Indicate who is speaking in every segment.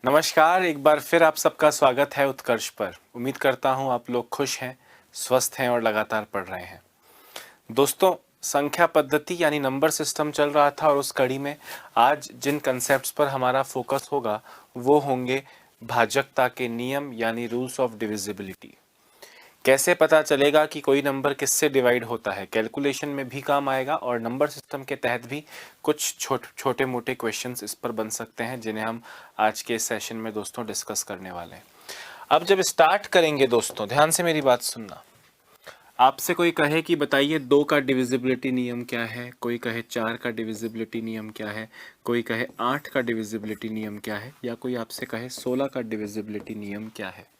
Speaker 1: नमस्कार, एक बार फिर आप सबका स्वागत है उत्कर्ष पर। उम्मीद करता हूं आप लोग खुश हैं, स्वस्थ हैं और लगातार पढ़ रहे हैं। दोस्तों, संख्या पद्धति यानी नंबर सिस्टम चल रहा था और उस कड़ी में आज जिन कंसेप्ट्स पर हमारा फोकस होगा वो होंगे भाजकता के नियम यानी रूल्स ऑफ डिविजिबिलिटी। कैसे पता चलेगा कि कोई नंबर किससे डिवाइड होता है, कैलकुलेशन में भी काम आएगा और नंबर सिस्टम के तहत भी कुछ छोटे मोटे क्वेश्चंस इस पर बन सकते हैं जिन्हें हम आज के सेशन में दोस्तों डिस्कस करने वाले हैं। अब जब स्टार्ट करेंगे दोस्तों, ध्यान से मेरी बात सुनना। आपसे कोई कहे कि बताइए 2 का डिविजिबिलिटी नियम क्या है, कोई कहे 4 का डिविजिबिलिटी नियम क्या है, कोई कहे 8 का डिविजिबिलिटी नियम क्या है, या कोई आपसे कहे 16 का डिविजिबिलिटी नियम क्या है।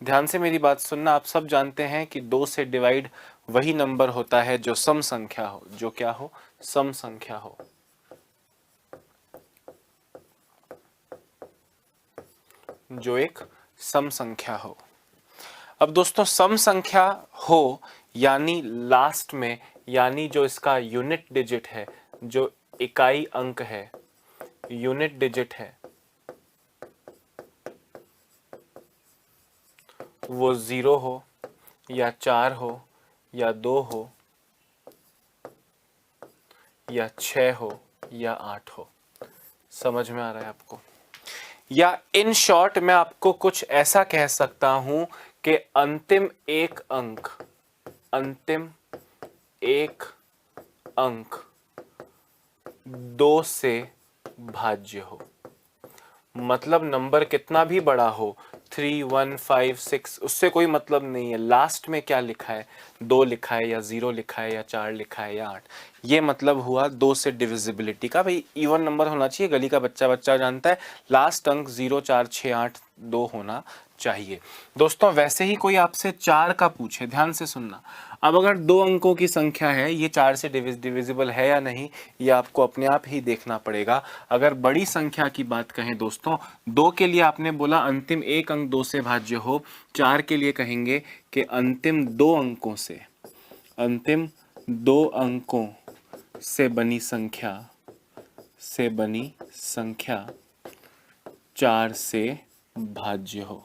Speaker 1: ध्यान से मेरी बात सुनना। आप सब जानते हैं कि 2 से डिवाइड वही नंबर होता है जो सम संख्या हो। जो क्या हो? सम संख्या हो। जो एक सम संख्या हो। अब दोस्तों, सम संख्या हो यानी लास्ट में, यानी जो इसका यूनिट डिजिट है, जो इकाई अंक है, यूनिट डिजिट है, वो 0 हो या 4 हो या 2 हो या 6 हो या 8 हो। समझ में आ रहा है आपको? या इन शॉर्ट मैं आपको कुछ ऐसा कह सकता हूं कि अंतिम एक अंक 2 से भाज्य हो। मतलब नंबर कितना भी बड़ा हो, 3, 1, 5, 6, उससे कोई मतलब नहीं है लास्ट में क्या लिखा है, 2 लिखा है या 0 लिखा है या 4 लिखा है या 8। ये मतलब हुआ 2 से डिविजिबिलिटी का। भाई इवन नंबर होना चाहिए, गली का बच्चा जानता है, लास्ट अंक 0, 4, 6, 8, 2 होना चाहिए। दोस्तों, वैसे ही कोई आपसे 4 का पूछे, ध्यान से सुनना। अब अगर 2 अंकों की संख्या है, ये 4 से डिविजिबल है या नहीं, ये आपको अपने आप ही देखना पड़ेगा। अगर बड़ी संख्या की बात कहें दोस्तों, 2 के लिए आपने बोला अंतिम एक अंक 2 से भाज्य हो, 4 के लिए कहेंगे कि अंतिम 2 अंकों से बनी संख्या 4 से भाज्य हो,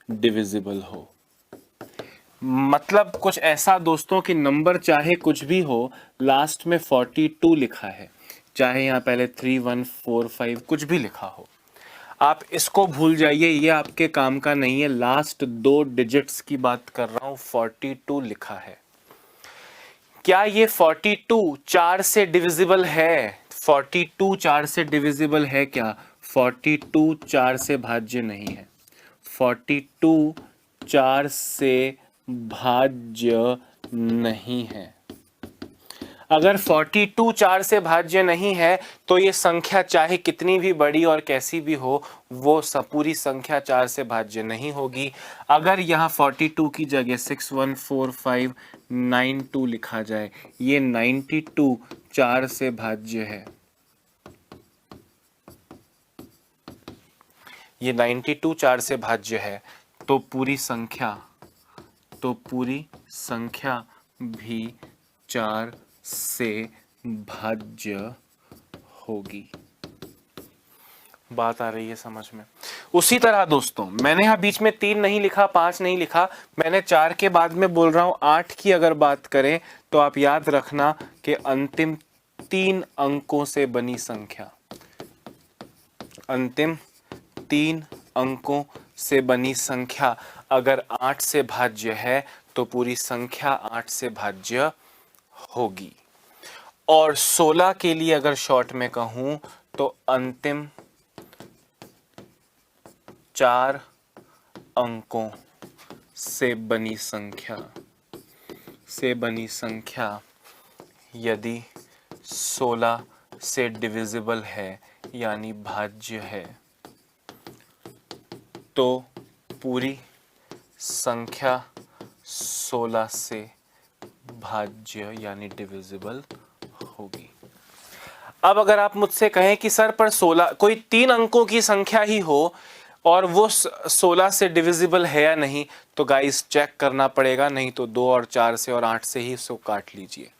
Speaker 1: डिविजिबल हो। मतलब कुछ ऐसा दोस्तों कि नंबर चाहे कुछ भी हो, लास्ट में 42 लिखा है, चाहे यहां पहले 3, 1, 4, 5 कुछ भी लिखा हो, आप इसको भूल जाइए, ये आपके काम का नहीं है। लास्ट 2 डिजिट्स की बात कर रहा हूं, 42 लिखा है। क्या ये 42 4 से डिविजिबल है? 42 4 से डिविजिबल है क्या? 42 4 से भाज्य नहीं है। 42 4 से भाज्य नहीं है। अगर 42 4 से भाज्य नहीं है तो ये संख्या चाहे कितनी भी बड़ी और कैसी भी हो, वो पूरी संख्या 4 से भाज्य नहीं होगी। अगर यहाँ 42 की जगह 614592 लिखा जाए, ये 92 4 से भाज्य है। ये 92 4 से भाज्य है, तो पूरी संख्या भी 4 से भाज्य होगी। बात आ रही है समझ में? उसी तरह दोस्तों, मैंने यहां बीच में 3 नहीं लिखा, 5 नहीं लिखा, मैंने 4 के बाद में बोल रहा हूं 8 की अगर बात करें तो आप याद रखना कि अंतिम 3 अंकों से बनी संख्या, अंतिम 3 अंकों से बनी संख्या अगर 8 से भाज्य है तो पूरी संख्या 8 से भाज्य होगी। और 16 के लिए अगर शॉर्ट में कहूं तो अंतिम 4 अंकों से बनी संख्या यदि 16 से डिविजिबल है यानी भाज्य है, तो पूरी संख्या 16 से भाज्य यानी डिविजिबल होगी। अब अगर आप मुझसे कहें कि सर पर 16 कोई 3 अंकों की संख्या ही हो और वो 16 से डिविजिबल है या नहीं, तो गाइस चेक करना पड़ेगा, नहीं तो 2 और 4 से और 8 से ही इसको काट लीजिए।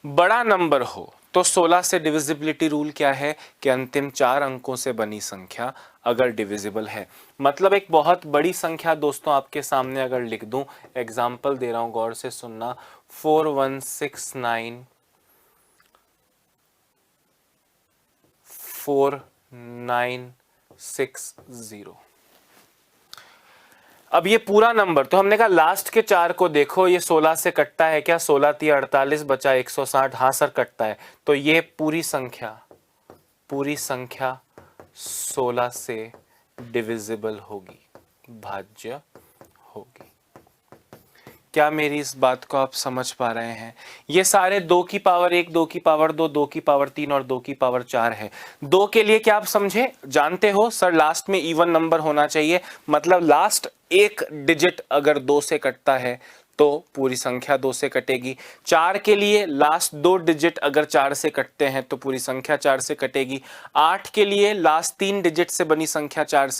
Speaker 1: बड़ा नंबर हो तो 16 से डिविजिबिलिटी रूल क्या है कि अंतिम 4 अंकों से बनी संख्या अगर डिविजिबल है, मतलब एक बहुत बड़ी संख्या दोस्तों आपके सामने अगर लिख दूं, एग्जाम्पल दे रहा हूं, गौर से सुनना, 41694960। अब ये पूरा नंबर, तो हमने कहा लास्ट के 4 को देखो, ये 16 से कटता है क्या, 16 × 48 बचा 160, हाँ सर कटता है। तो ये पूरी संख्या 16 से डिविजिबल होगी, भाज्य होगी। क्या मेरी इस बात को आप समझ पा रहे हैं? ये सारे 2 की पावर 1, 2 की पावर 2, 2 की पावर 3 और 2 की पावर 4 है। 2 के लिए क्या आप समझे, जानते हो सर लास्ट में इवन नंबर होना चाहिए, मतलब लास्ट एक डिजिट अगर 2 से कटता है तो पूरी संख्या 2 से कटेगी। 4 के लिए लास्ट 2 डिजिट अगर 4 से कटते हैं तो पूरी संख्या 4 से कटेगी। 8 के लिए लास्ट 3 डिजिट से बनी संख्या 8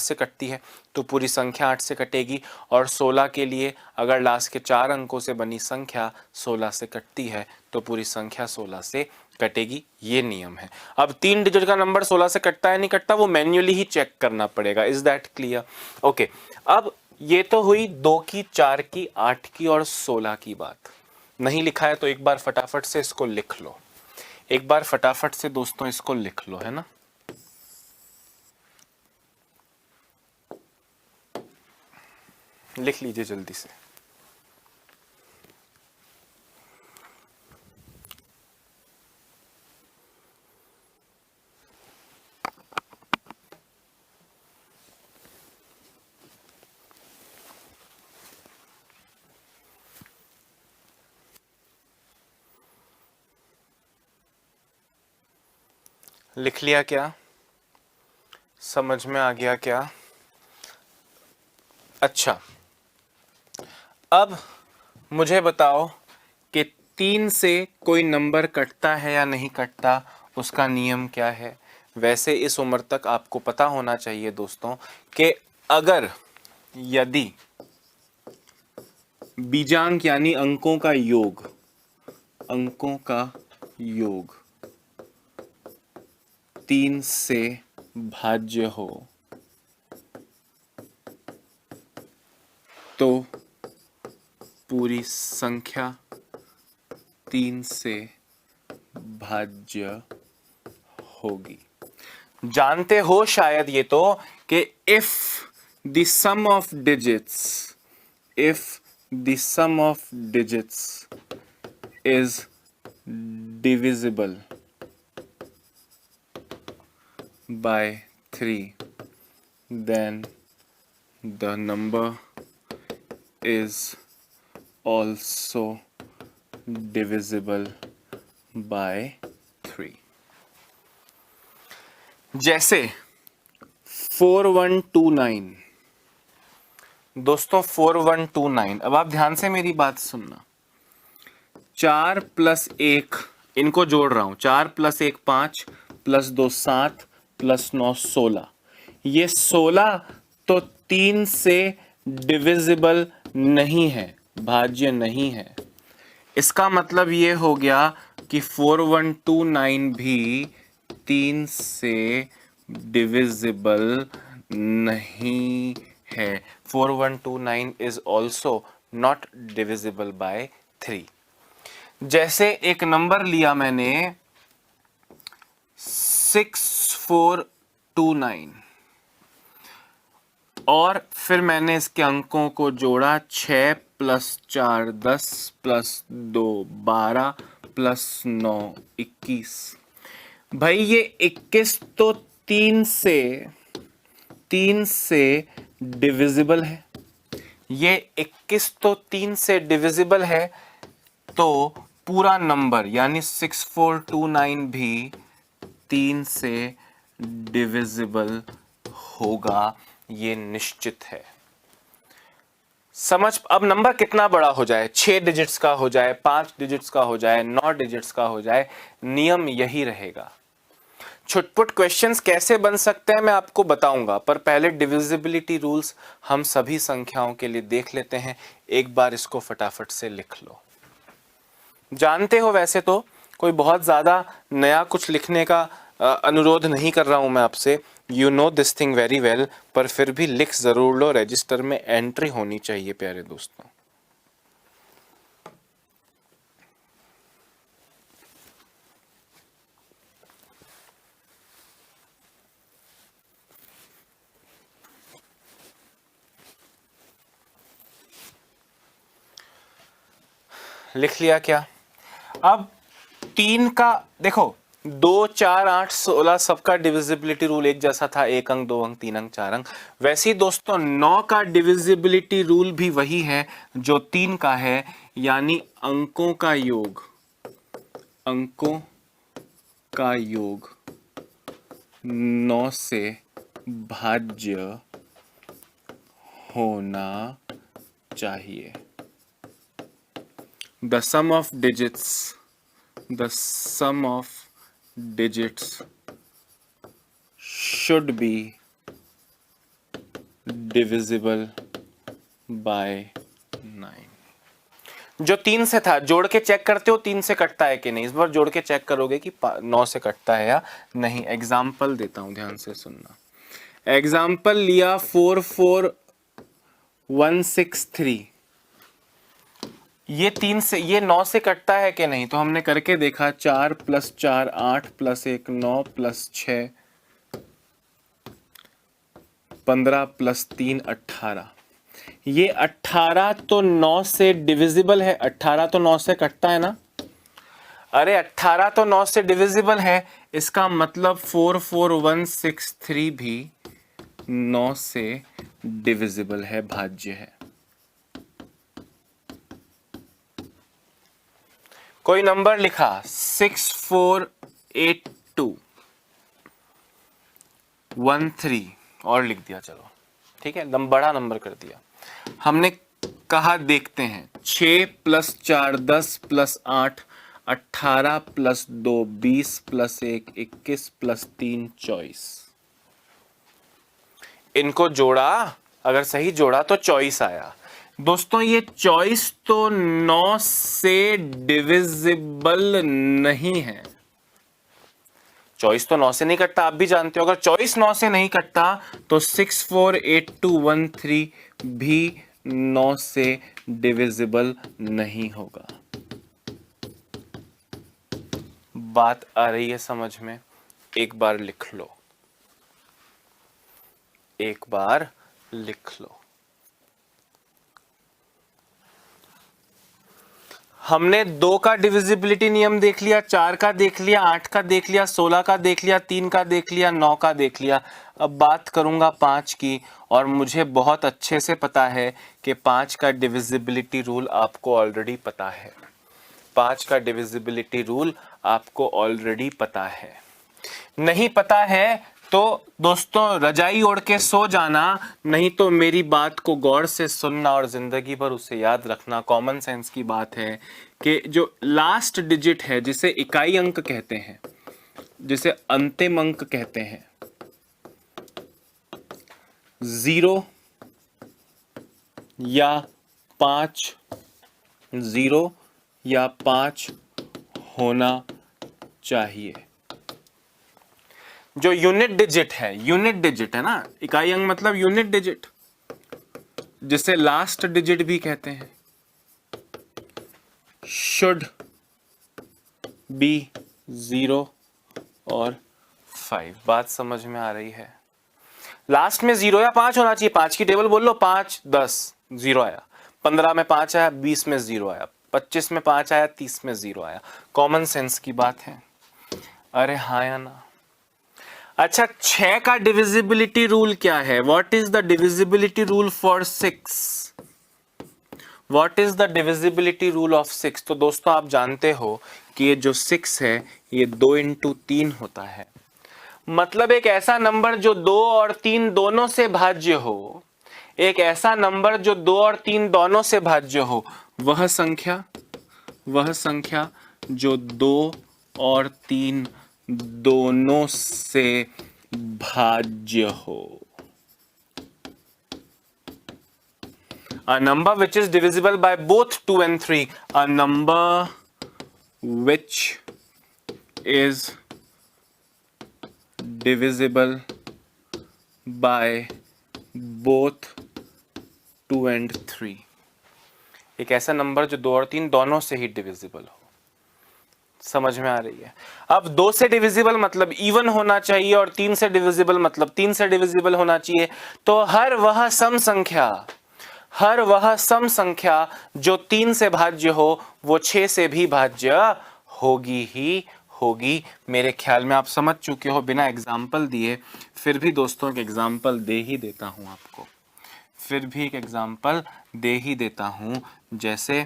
Speaker 1: से कटती है तो पूरी संख्या 8 से कटेगी। और 16 के लिए अगर लास्ट के 4 अंकों से बनी संख्या 16 से कटती है तो पूरी संख्या 16 से कटेगी। ये नियम है। अब 3 डिजिट का नंबर 16 से कटता है नहीं कटता, वो मैन्युअली ही चेक करना पड़ेगा। Is that clear? ओके, अब ये तो हुई 2 की, 4 की, 8 की और 16 की बात। नहीं लिखा है तो एक बार फटाफट से इसको लिख लो, एक बार फटाफट से दोस्तों इसको लिख लो, है ना। लिख लीजिए जल्दी से। लिख लिया क्या? समझ में आ गया क्या? अच्छा, अब मुझे बताओ कि 3 से कोई नंबर कटता है या नहीं कटता, उसका नियम क्या है। वैसे इस उम्र तक आपको पता होना चाहिए दोस्तों कि अगर यदि बीजांक यानी अंकों का योग 3 से भाज्य हो तो पूरी संख्या 3 से भाज्य होगी। जानते हो शायद ये तो कि if the sum of digits is divisible by 3, then the number is also divisible by 3। जैसे 4129 दोस्तों, 4129, अब आप ध्यान से मेरी बात सुनना। 4 + 1, इनको जोड़ रहा हूं, 4 + 1 5 + 2 7 + 9 16। ये 16 तो 3 से डिविजिबल नहीं है, भाज्य नहीं है। इसका मतलब ये हो गया कि 4129 भी 3 से डिविजिबल नहीं है। 4129 is also not divisible by 3। जैसे एक नंबर लिया मैंने 6429 और फिर मैंने इसके अंकों को जोड़ा, 6 + 4 10 + 2 12 + 9 21। भाई ये 21 तो 3 से डिविजिबल है। ये 21 तो 3 से डिविजिबल है, तो पूरा नंबर यानी 6429 भी 3 से डिविजिबल होगा, ये निश्चित है। समझ? अब नंबर कितना बड़ा हो जाए, 6 डिजिट्स का हो जाए, 5 डिजिट्स का हो जाए, 9 डिजिट्स का हो जाए, नियम यही रहेगा। छुटपुट क्वेश्चंस कैसे बन सकते हैं मैं आपको बताऊंगा, पर पहले डिविजिबिलिटी रूल्स हम सभी संख्याओं के लिए देख लेते हैं। एक बार इसको फटाफट से लिख लो। जानते हो वैसे तो कोई बहुत ज़्यादा नया कुछ लिखने का अनुरोध नहीं कर रहा हूँ मैं आपसे, you know this thing very well, पर फिर भी लिख ज़रूर लो, रजिस्टर में एंट्री होनी चाहिए प्यारे दोस्तों। लिख लिया क्या? अब 3 का देखो, 2, 4, 8, 16 सबका डिविजिबिलिटी रूल एक जैसा था, 1 अंक, 2 अंक, 3 अंक, 4 अंक। वैसे ही दोस्तों 9 का डिविजिबिलिटी रूल भी वही है जो 3 का है, यानी अंकों का योग, अंकों का योग 9 से भाज्य होना चाहिए। The sum of digits should be divisible by 9। जो 3 से था, जोड़ के चेक करते हो 3 से कटता है कि नहीं, इस बार जोड़ के चेक करोगे कि 9 से कटता है या नहीं। एग्जाम्पल देता हूं, ध्यान से सुनना। एग्जाम्पल लिया 44163, ये 3 से, ये 9 से कटता है कि नहीं, तो हमने करके देखा। 4 + 4 8 + 1 9 + 6 15 + 3 18। ये 18 तो 9 से डिविजिबल है, 18 तो 9 से कटता है ना। अरे 18 तो 9 से डिविजिबल है, इसका मतलब 44163 भी 9 से डिविजिबल है, भाज्य है। कोई नंबर लिखा 648213 और लिख दिया, चलो ठीक है, एकदम बड़ा नंबर कर दिया। हमने कहा देखते हैं, 6 + 4 10 + 8 18 + 2 20 + 1 21 + 3 24। इनको जोड़ा, अगर सही जोड़ा तो 24 आया। दोस्तों ये 24 तो 9 से डिविजिबल नहीं है। 24 तो 9 से नहीं कटता, आप भी जानते हो। अगर 24 9 से नहीं कटता तो 648213 भी 9 से डिविजिबल नहीं होगा। बात आ रही है समझ में? एक बार लिख लो, एक बार लिख लो। हमने 2 का डिविजिबिलिटी नियम देख लिया, 4 का देख लिया, 8 का देख लिया, 16 का देख लिया, 3 का देख लिया, 9 का देख लिया। अब बात करूंगा 5 की, और मुझे बहुत अच्छे से पता है कि 5 का डिविजिबिलिटी रूल आपको ऑलरेडी पता है। 5 का डिविजिबिलिटी रूल आपको ऑलरेडी पता है। नहीं पता है तो दोस्तों रजाई ओढ़ के सो जाना, नहीं तो मेरी बात को गौर से सुनना और जिंदगी भर उसे याद रखना। कॉमन सेंस की बात है कि जो लास्ट डिजिट है, जिसे इकाई अंक कहते हैं, जिसे अंतिम अंक कहते हैं, 0 या 5, 0 या 5 होना चाहिए। जो यूनिट डिजिट है ना, इकाई अंक मतलब यूनिट डिजिट, जिसे लास्ट डिजिट भी कहते हैं, शुड बी 0 और 5। बात समझ में आ रही है? लास्ट में 0 या 5 होना चाहिए। 5 की टेबल बोल लो, 5 10 0 आया, 15 में 5 आया, 20 में 0 आया, 25 में 5 आया, 30 में 0 आया। कॉमन सेंस की बात है। अरे हाँ या ना? अच्छा, 6 का डिविजिबिलिटी रूल क्या है? What is the divisibility rule for 6? What is the divisibility rule of 6? तो दोस्तों आप जानते हो कि ये जो 6 है ये 2 × 3 होता है। मतलब एक ऐसा नंबर जो 2 और 3 दोनों से भाज्य हो, एक ऐसा नंबर जो 2 और 3 दोनों से भाज्य हो, वह संख्या जो 2 और 3 दोनों से भाज्य हो। A number which is divisible by both 2 and 3. A number which is divisible by both 2 and 3। एक ऐसा नंबर जो 2 और 3 दोनों से ही डिविजिबल हो। समझ में आ रही है? अब 2 से डिविजिबल मतलब इवन होना चाहिए और 3 से डिविजिबल मतलब 3 से डिविजिबल होना चाहिए। तो हर वह सम संख्या जो 3 से भाज्य हो वो 6 से भी भाज्य होगी ही होगी। मेरे ख्याल में आप समझ चुके हो बिना एग्जाम्पल दिए। फिर भी दोस्तों एक एग्जाम्पल दे ही देता हूं आपको, जैसे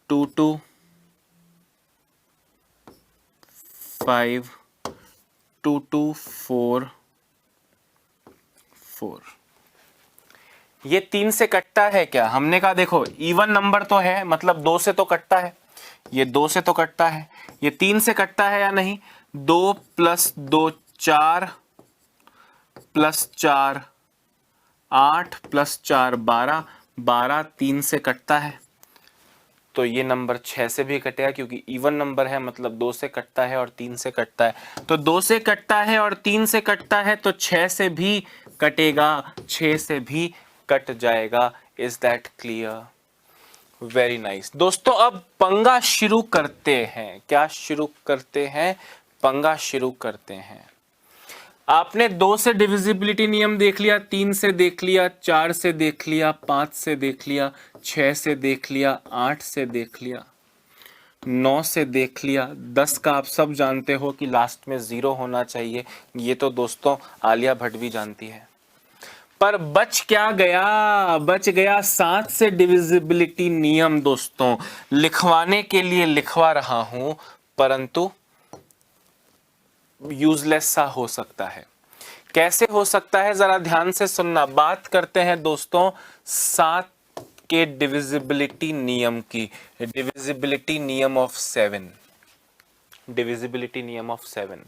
Speaker 1: 2 2 5 2 2 4 4। ये 3 से कटता है क्या? हमने कहा देखो इवन नंबर तो है, मतलब 2 से तो कटता है, ये 2 से तो कटता है, ये 3 से कटता है या नहीं? 2 + 2 4 + 4 8 + 4 12, 12 3 से कटता है। तो ये नंबर 6 से भी कटेगा क्योंकि इवन नंबर है, मतलब 2 से कटता है और 3 से कटता है। तो 2 से कटता है और 3 से कटता है तो 6 से भी कटेगा, 6 से भी कट जाएगा। Is that clear? Very nice दोस्तों, अब पंगा शुरू करते हैं। क्या शुरू करते हैं? पंगा शुरू करते हैं। आपने 2 से डिविजिबिलिटी नियम देख लिया, 3 से देख लिया, 4 से देख लिया, 5 से देख लिया, 6 से देख लिया, 8 से देख लिया, 9 से देख लिया, 10 का आप सब जानते हो कि लास्ट में 0 होना चाहिए। ये तो दोस्तों आलिया भट्ट भी जानती है। पर बच क्या गया? बच गया 7 से डिविजिबिलिटी नियम। दोस्तों लिखवाने के लिए लिखवा रहा हूं, परंतु यूजलेस सा हो सकता है। कैसे हो सकता है? जरा ध्यान से सुनना। बात करते हैं दोस्तों 7 के डिविजिबिलिटी नियम की। डिविजिबिलिटी नियम ऑफ 7। डिविजिबिलिटी नियम ऑफ 7।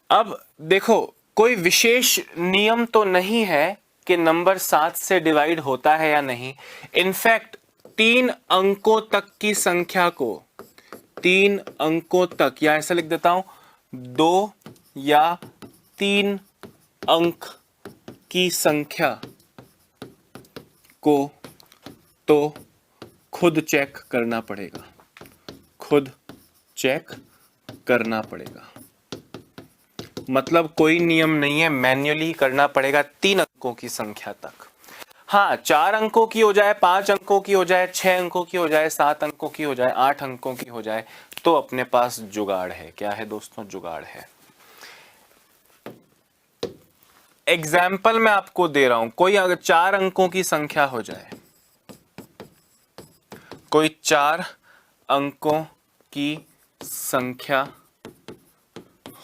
Speaker 1: अब देखो कोई विशेष नियम तो नहीं है कि नंबर 7 से डिवाइड होता है या नहीं। इनफैक्ट 3 अंकों तक की संख्या को, 3 अंकों तक, या ऐसा लिख देता हूं 2 या 3 अंक की संख्या को तो खुद चेक करना पड़ेगा, खुद चेक करना पड़ेगा। मतलब कोई नियम नहीं है, मैन्युअली करना पड़ेगा 3 अंकों की संख्या तक। हाँ 4 अंकों की हो जाए, 5 अंकों की हो जाए, 6 अंकों की हो जाए, 7 अंकों की हो जाए, 8 अंकों की हो जाए, तो अपने पास जुगाड़ है। क्या है दोस्तों? जुगाड़ है। एग्जाम्पल मैं आपको दे रहा हूं। कोई अगर 4 अंकों की संख्या हो जाए, कोई 4 अंकों की संख्या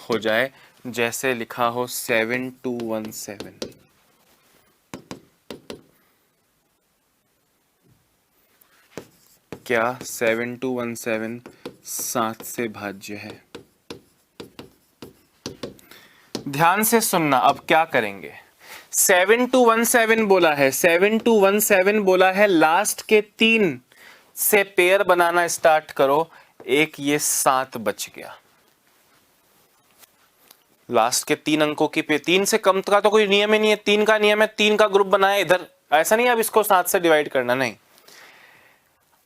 Speaker 1: हो जाए, जैसे लिखा हो 7217। क्या 7217 7 से भाज्य है? ध्यान से सुनना। अब क्या करेंगे? 7217 बोला है, 7217 बोला है, लास्ट के 3 से पेयर बनाना स्टार्ट करो। एक ये 7 बच गया। लास्ट के 3 अंकों की पे 3 से कम का तो कोई नियम ही नहीं है। 3 का नियम है, 3 का ग्रुप बनाया इधर। ऐसा नहीं अब इसको 7 से डिवाइड करना, नहीं।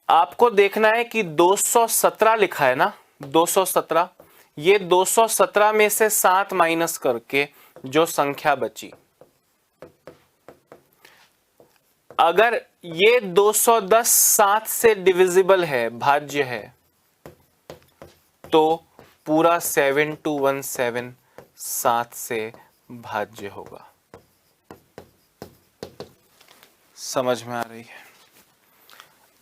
Speaker 1: आपको देखना है कि 217 लिखा है ना, 217। ये 217 में से 7 माइनस करके जो संख्या बची, अगर ये 210 7 से डिविजिबल है, भाज्य है, तो पूरा 7217 7 से भाज्य होगा। समझ में आ रही है?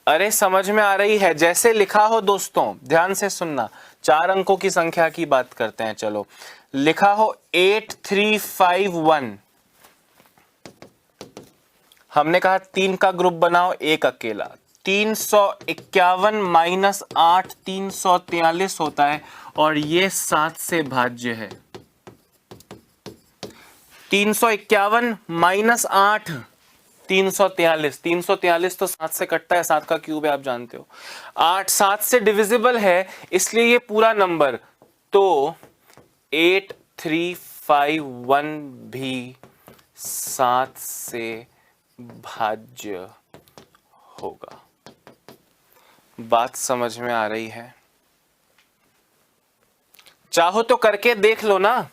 Speaker 1: अरे समझ में आ रही है। जैसे लिखा हो दोस्तों, ध्यान से सुनना। 4 अंकों की संख्या की बात करते हैं। चलो लिखा हो 8351। हमने कहा 3 का ग्रुप बनाओ, एक अकेला। 351 माइनस 8 343 होता है और ये 7 से भाज्य है। 351 माइनस 8 343, 343 तो 7 से कटता है, 7 का क्यूब है आप जानते हो। 8 7 से डिविजिबल है, इसलिए ये पूरा नंबर, तो 8351 भी 7 से भाज्य होगा। बात समझ में आ रही है? चाहो तो करके देख लो ना।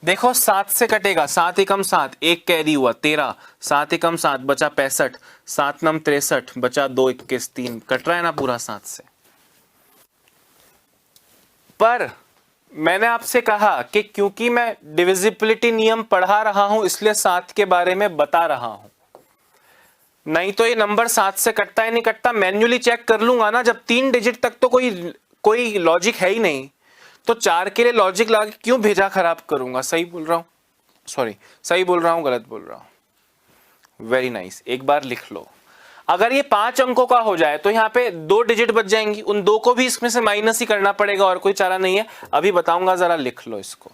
Speaker 1: देखो 7 से कटेगा, 7 एकम 7, एक कैरी हुआ 13, 7 एकम 7 बचा 65, 7 नम 63 बचा 2 21 3, कट रहा है ना पूरा 7 से। पर मैंने आपसे कहा कि क्योंकि मैं डिविजिबिलिटी नियम पढ़ा रहा हूं इसलिए 7 के बारे में बता रहा हूं, नहीं तो ये नंबर 7 से कटता है नहीं कटता मैन्युअली चेक कर लूंगा ना। जब 3 डिजिट तक तो कोई लॉजिक है ही नहीं, तो 4 के लिए लॉजिक लगा के क्यों भेजा खराब करूंगा। सही बोल रहा हूं, सॉरी सही बोल रहा हूं गलत बोल रहा हूं? वेरी नाइस, एक बार लिख लो। अगर ये 5 अंकों का हो जाए तो यहां पे 2 डिजिट बच जाएंगी, उन 2 को भी इसमें से माइनस ही करना पड़ेगा, और कोई चारा नहीं है। अभी बताऊंगा, जरा लिख लो इसको।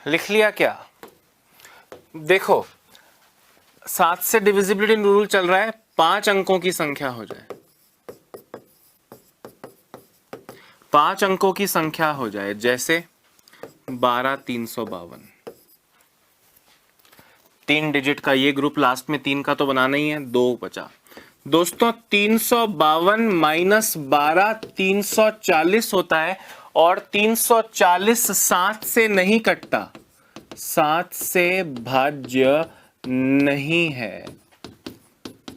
Speaker 1: लिख लिया क्या? देखो 7 से डिविजिबिलिटी रूल चल रहा है, 5 अंकों की संख्या हो जाए, 5 अंकों की संख्या हो जाए, जैसे 12352, 3 डिजिट का ये ग्रुप, लास्ट में 3 का तो बनाना ही है, 2 बचा। दोस्तों 352 माइनस 12 340 होता है, और 340 7 से नहीं कटता, 7 से भाज्य नहीं है,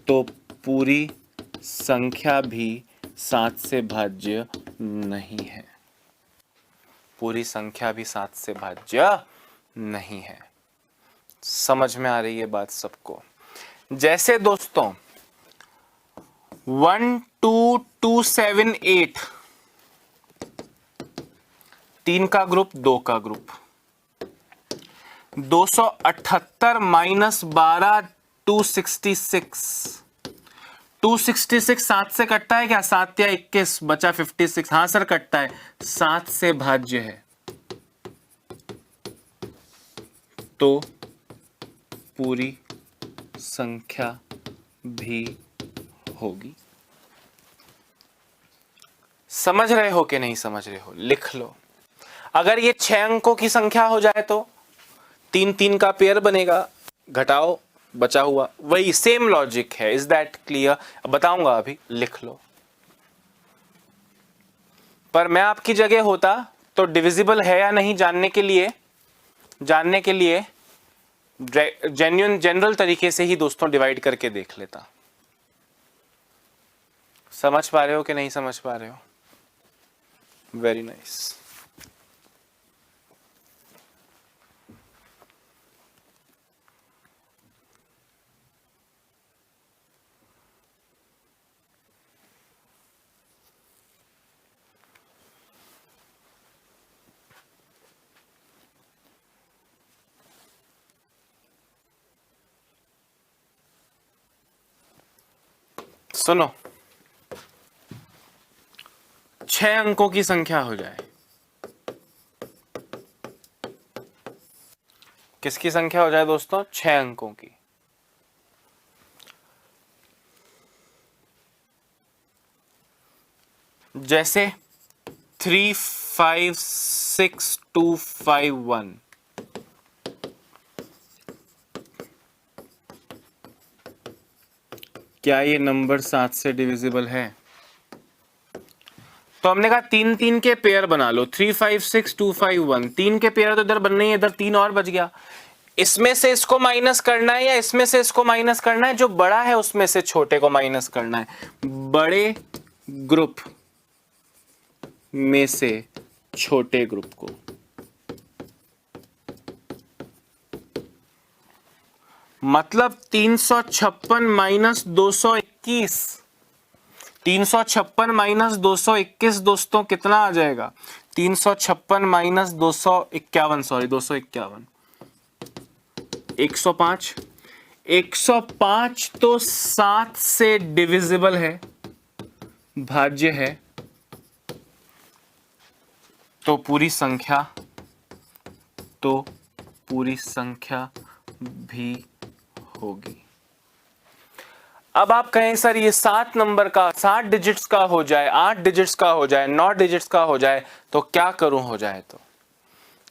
Speaker 1: तो पूरी संख्या भी 7 से भाज्य नहीं है, पूरी संख्या भी 7 से भाज्य नहीं है। समझ में आ रही है बात सबको? जैसे दोस्तों 12278, 3 का ग्रुप 2 का ग्रुप, 278 माइनस 12 266, 266 7 से कटता है क्या? 7 या 21 बचा 56। हाँ सर कटता है, 7 से भाज्य है, तो पूरी संख्या भी होगी। समझ रहे हो कि नहीं समझ रहे हो? लिख लो। अगर ये 6 अंकों की संख्या हो जाए तो 3 3 का पेयर बनेगा, घटाओ बचा हुआ, वही सेम लॉजिक है। Is that clear? बताऊंगा अभी, लिख लो। पर मैं आपकी जगह होता तो डिविजिबल है या नहीं जानने के लिए जनरल तरीके से ही दोस्तों डिवाइड करके देख लेता। समझ पा रहे हो कि नहीं समझ पा रहे हो? Very nice. सुनो, 6 अंकों की संख्या हो जाए, किसकी संख्या हो जाए दोस्तों? 6 अंकों की। जैसे 356251, क्या ये नंबर 7 से डिविजिबल है? तो हमने कहा 3 3 के पेयर बना लो। 356251, 3 के पेयर तो इधर बनने ही, इधर 3 और बच गया। इसमें से इसको माइनस करना है या इसमें से इसको माइनस करना है? जो बड़ा है उसमें से छोटे को माइनस करना है। बड़े ग्रुप में से छोटे ग्रुप को। मतलब 356 माइनस 221, 356 माइनस 221 दोस्तों कितना आ जाएगा? 356 माइनस 251, सॉरी 251, 105। 105 तो 7 से डिविजिबल है, भाज्य है, तो पूरी संख्या भी होगी। अब आप कहें सर ये 7 नंबर का 7 डिजिट्स का हो जाए, 8 डिजिट्स का हो जाए, 9 डिजिट्स का हो जाए, तो क्या करूं हो जाए? तो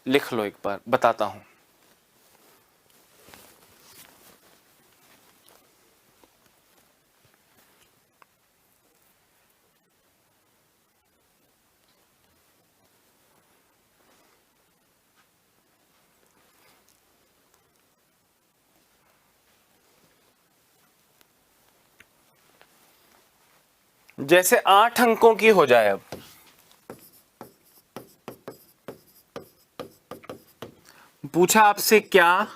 Speaker 1: लिख लो एक बार, बताता हूं। जैसे 8 अंकों की हो जाए, अब पूछा आपसे क्या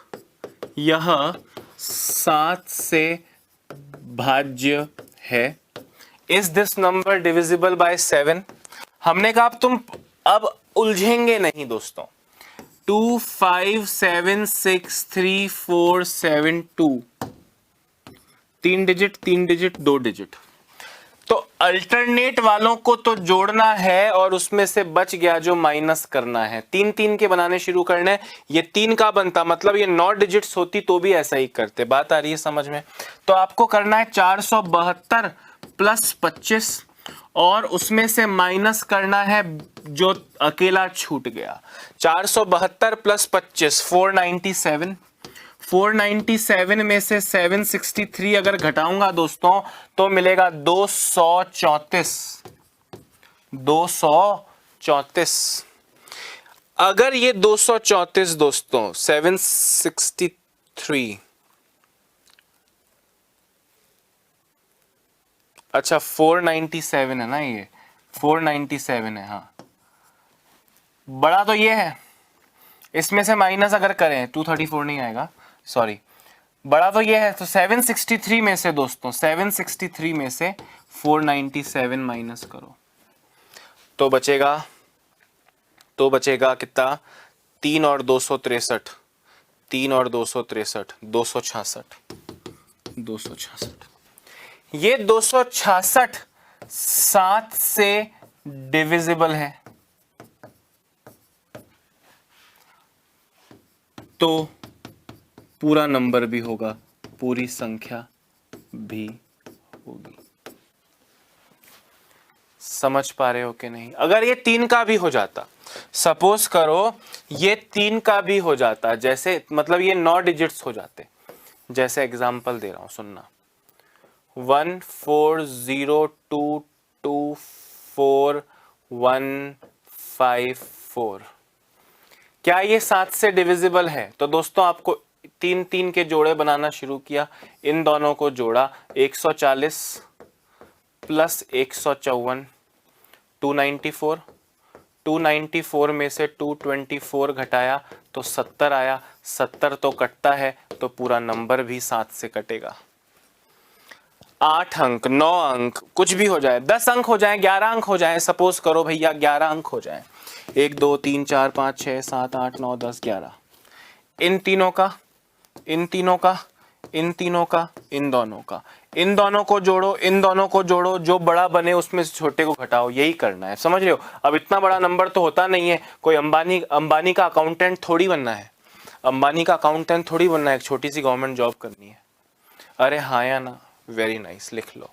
Speaker 1: यह 7 से भाज्य है? Is this number divisible by 7? हमने कहा अब तुम अब उलझेंगे नहीं दोस्तों। 2 5 7 6 3 4 7 2, 3 डिजिट 3 डिजिट 2 डिजिट। तो अल्टरनेट वालों को तो जोड़ना है और उसमें से बच गया जो माइनस करना है। 3 3 के बनाने शुरू करने हैं। ये 3 का बनता, मतलब ये 9 डिजिट्स होती तो भी ऐसा ही करते। बात आ रही है समझ में? तो आपको करना है 472 प्लस 25 और उसमें से माइनस करना है जो अकेला छूट गया। 472 प्लस 25 497, 497 में से 763 अगर घटाऊंगा दोस्तों तो मिलेगा 234, 234। अगर ये 234 दोस्तों 763, अच्छा 497 है ना, ये 497 है, हाँ बड़ा तो ये है। इसमें से माइनस अगर करें 234 नहीं आएगा, सॉरी, बड़ा तो ये है। तो 763 में से दोस्तों 763 में से 497 माइनस करो तो बचेगा कितना? 3 और 263, 3 और 263, 266, 266। ये 266 7 से डिविजिबल है, तो पूरा नंबर भी होगा, पूरी संख्या भी होगी। समझ पा रहे हो कि नहीं? अगर ये 3 का भी हो जाता, सपोज करो ये 3 का भी हो जाता, जैसे मतलब ये 9 डिजिट्स हो जाते, जैसे एग्जांपल दे रहा हूं सुनना, 140224154। क्या ये 7 से डिविजिबल है? तो दोस्तों आपको 3 3 के जोड़े बनाना शुरू किया, इन दोनों को जोड़ा, 140 प्लस 154, 294, 294 में से 224 घटाया तो 70 आया, 70 तो कटता है तो पूरा नंबर भी 7 से कटेगा। 8 अंक, 9 अंक, कुछ भी हो जाए, 10 अंक हो जाए, 11 अंक हो जाए, सपोज करो भैया 11 अंक हो जाए, 1 2 3 4 5 6 7 8 9 10 11। इन तीनों का, इन तीनों का, इन तीनों का, इन दोनों का, इन दोनों को जोड़ो, इन दोनों को जोड़ो, जो बड़ा बने उसमें से छोटे को घटाओ, यही करना है। समझ रहे हो? अब इतना बड़ा नंबर तो होता नहीं है, कोई अंबानी का अकाउंटेंट थोड़ी बनना है, अंबानी का अकाउंटेंट थोड़ी बनना है, एक छोटी सी गवर्नमेंट जॉब करनी है। अरे हाँ या ना? वेरी नाइस, लिख लो।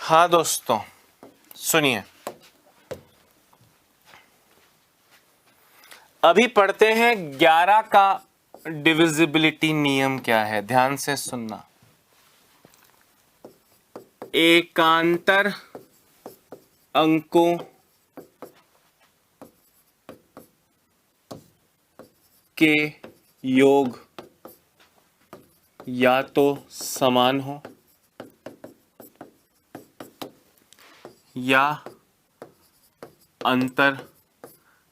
Speaker 1: हाँ दोस्तों सुनिए, अभी पढ़ते हैं 11 का डिविजिबिलिटी नियम क्या है। ध्यान से सुनना। एकांतर अंकों के योग या तो समान हो या अंतर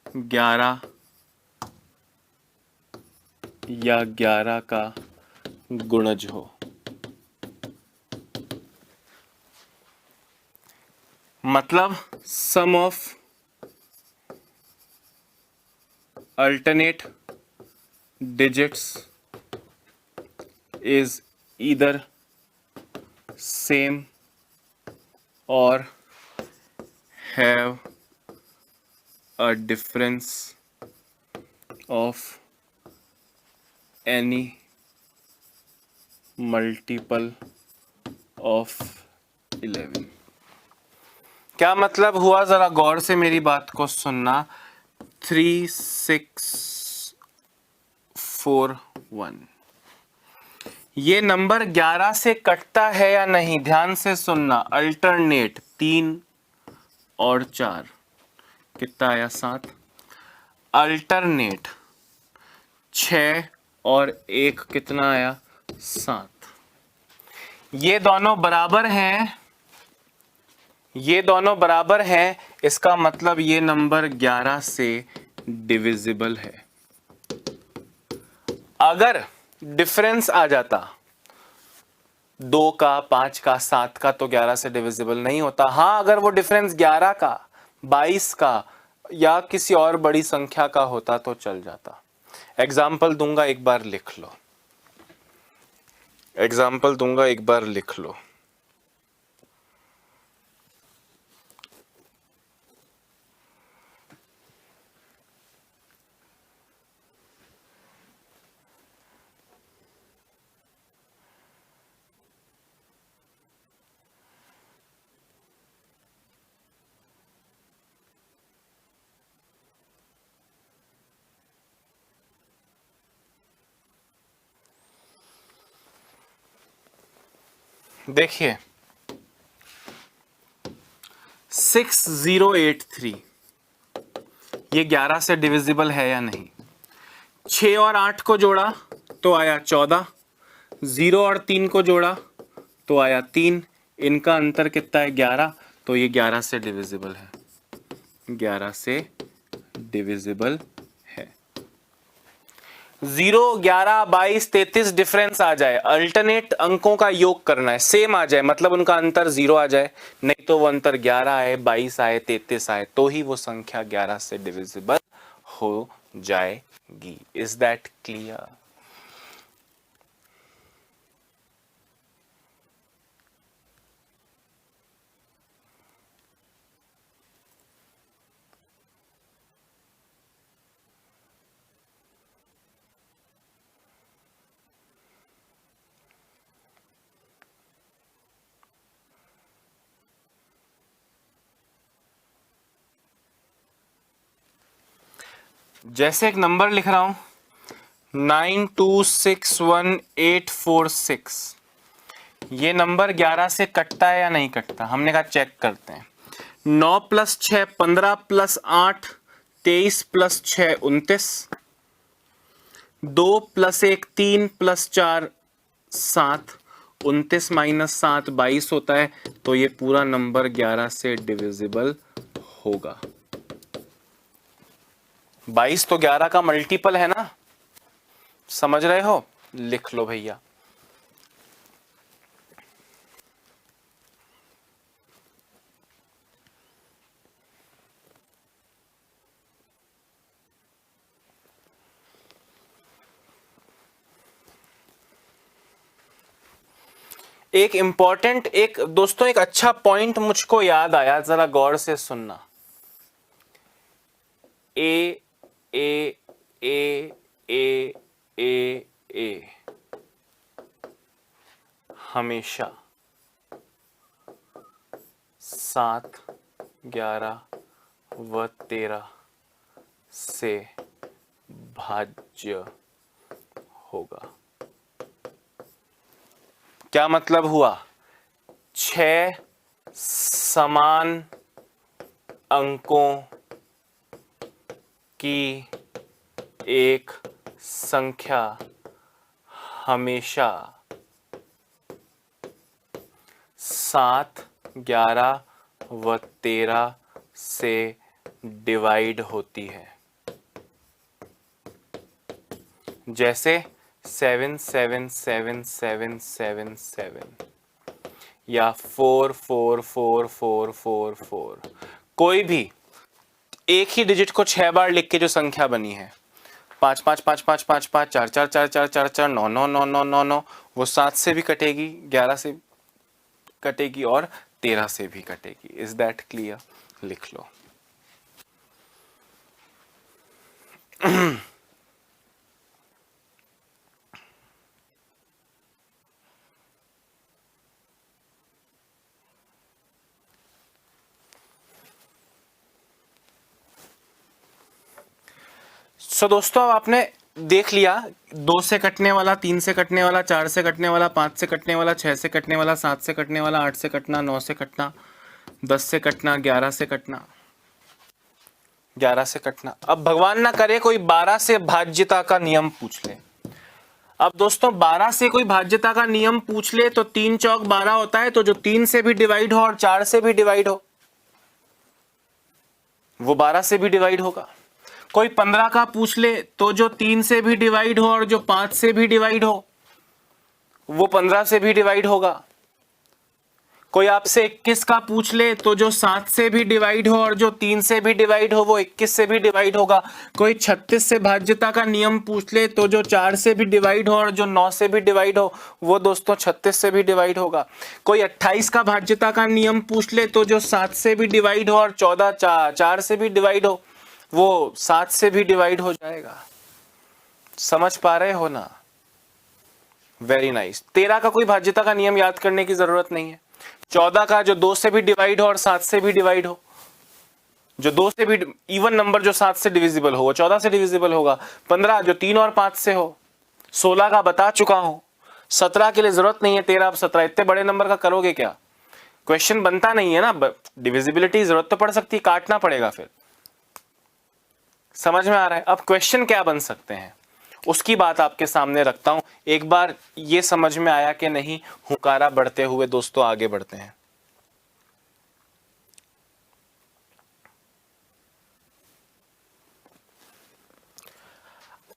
Speaker 1: 11 या 11 का गुणज हो। मतलब sum of alternate digits is either same और have a difference of any multiple of 11। क्या मतलब हुआ, जरा गौर से मेरी बात को सुनना। 3 6 4 1 ये नंबर 11 से कटता है या नहीं? ध्यान से सुनना। अल्टरनेट 3 और 4 कितना आया? 7। अल्टरनेट 6 और 1 कितना आया? 7। ये दोनों बराबर हैं, ये दोनों बराबर हैं, इसका मतलब ये नंबर 11 से डिविजिबल है। अगर डिफरेंस आ जाता 2 का, 5 का, 7 का, तो 11 से डिविजिबल नहीं होता। हाँ, अगर वो डिफरेंस 11 का, 22 का या किसी और बड़ी संख्या का होता तो चल जाता। एग्जाम्पल दूंगा, एक बार लिख लो। एग्जाम्पल दूंगा, एक बार लिख लो। देखिए 6083 ये 11 से डिविजिबल है या नहीं? 6 और 8 को जोड़ा तो आया 14, 0 और 3 को जोड़ा तो आया 3, इनका अंतर कितना है? 11, तो ये 11 से डिविजिबल है। 11 से डिविजिबल है। 0 11 22 33 डिफरेंस आ जाए, अल्टरनेट अंकों का योग करना है, सेम आ जाए, मतलब उनका अंतर 0 आ जाए, नहीं तो वो अंतर 11 आए, 22 आए, 33 आए, तो ही वो संख्या 11 से डिविजिबल हो जाएगी। Is that clear? जैसे एक नंबर लिख रहा हूं 9261846, ये नंबर 11 से कटता है या नहीं कटता? हमने कहा चेक करते हैं। 9 + 6 15 + 8 23 + 6 29, 2 + 1 3 + 4 7, 29 - 7 22 होता है, तो ये पूरा नंबर 11 से डिविजिबल होगा। 22 तो 11 का मल्टीपल है ना, समझ रहे हो? लिख लो भैया। एक इंपॉर्टेंट, एक दोस्तों एक अच्छा पॉइंट मुझको याद आया, जरा गौर से सुनना। ए ए ए ए ए ए हमेशा 7, 11 व 13 से भाज्य होगा। क्या मतलब हुआ? 6 समान अंकों की एक संख्या हमेशा 7, 11 व 13 से डिवाइड होती है। जैसे 7 7 7 7 7 7 या 4 4 4 4 4 4। कोई भी एक ही डिजिट को 6 बार लिख के जो संख्या बनी है, 5 5 5 5 5 5 4 4 4 4 4 4 9 9 9 9 9 9, वो 7 से भी कटेगी, 11 से कटेगी और 13 से भी कटेगी। Is that clear? लिख लो। सो दोस्तों, अब आपने देख लिया 2 से कटने वाला, 3 से कटने वाला, 4 से कटने वाला, 5 से कटने वाला, 6 से कटने वाला, 7 से कटने वाला, 8 से कटना, 9 से कटना, 10 से कटना, 11 से कटना, 11 से कटना। अब भगवान ना करे कोई 12 से भाज्यता का नियम पूछ ले। अब दोस्तों 12 से कोई भाज्यता का नियम पूछ ले तो 3 चौक 12 होता है, तो जो 3 से भी डिवाइड हो और 4 से भी डिवाइड हो वो 12 से भी डिवाइड होगा। कोई 15 का पूछ ले तो जो 3 से भी डिवाइड हो और जो 5 से भी डिवाइड हो वो 15 से भी डिवाइड होगा। कोई आपसे 21 का पूछ ले तो जो 7 से भी डिवाइड हो और जो 3 से भी डिवाइड हो वो 21 से भी डिवाइड होगा। कोई 36 से भाज्यता का नियम पूछ ले तो जो 4 से भी डिवाइड हो और जो 9 से भी डिवाइड हो वो दोस्तों 36 से भी डिवाइड होगा। कोई 28 का भाज्यता का नियम पूछ ले तो जो 7 से भी डिवाइड हो और 14 4 से भी डिवाइड हो वो 7 से भी डिवाइड हो जाएगा। समझ पा रहे हो ना? Very nice. 13 का कोई भाज्यता का नियम याद करने की जरूरत नहीं है। 14 का जो 2 से भी डिवाइड हो और 7 से भी डिवाइड हो, जो 2 से भी इवन नंबर जो 7 से डिविजिबल हो वो 14 से डिविजिबल होगा। 15 जो 3 और 5 से हो। 16 का बता चुका हूं। 17 के लिए जरूरत नहीं है। 13 अब 17 इतने बड़े नंबर का करोगे क्या? क्वेश्चन बनता नहीं है ना। डिविजिबिलिटी जरूरत तो पड़ सकती है, काटना पड़ेगा फिर। समझ में आ रहा है? अब क्वेश्चन क्या बन सकते हैं उसकी बात आपके सामने रखता हूं। एक बार ये समझ में आया कि नहीं, हुकारा बढ़ते हुए दोस्तों आगे बढ़ते हैं।